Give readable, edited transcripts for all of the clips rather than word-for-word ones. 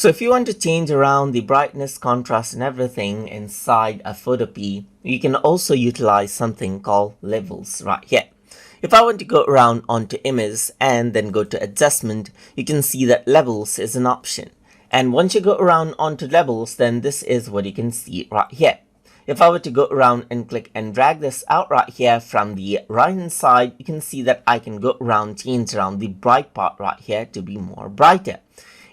So if you want to change around the brightness, contrast and everything inside a Photopea, you can also utilize something called levels right here. If I want to go around onto image and then go to adjustment, you can see that levels is an option. And once you go around onto levels, then this is what you can see right here. If I were to go around and click and drag this out right here from the right hand side, you can see that I can go around, change around the bright part right here to be more brighter.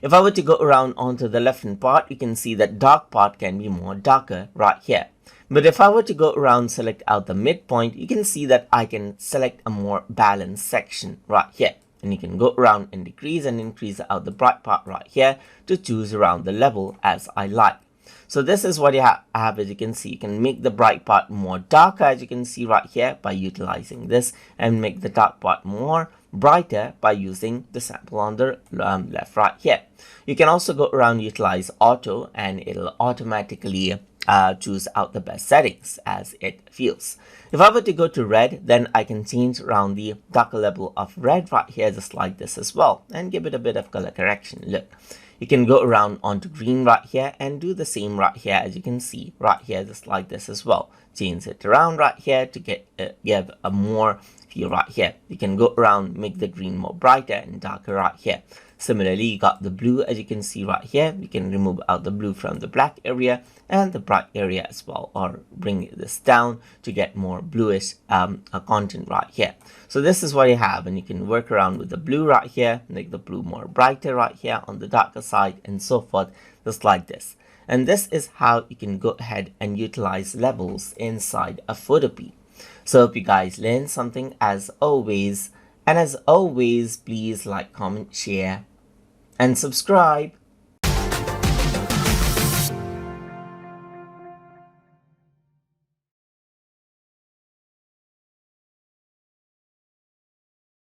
If I were to go around onto the left hand part, you can see that dark part can be more darker right here. But if I were to go around, select out the midpoint, you can see that I can select a more balanced section right here. And you can go around and decrease and increase out the bright part right here to choose around the level as I like. So this is what you have, as you can see. You can make the bright part more darker, as you can see right here, by utilizing this, and make the dark part more brighter by using the sample on the left right here. You can also go around, utilize auto, and it'll automatically choose out the best settings as it feels. If I were to go to red, then I can change around the darker level of red right here, just like this as well, and give it a bit of color correction. Look, you can go around onto green right here and do the same right here, as you can see right here, just like this as well. Change it around right here to give a more feel right here. You can go around, make the green more brighter and darker right here. Similarly, you got the blue, as you can see right here. You can remove out the blue from the black area and the bright area as well, or bring this down to get more bluish content right here. So this is what you have, and you can work around with the blue right here, make the blue more brighter right here on the darker side, and so forth, just like this. And this is how you can go ahead and utilize levels inside a Photopea. So hope you guys learned something as always. And as always, please like, comment, share, and subscribe.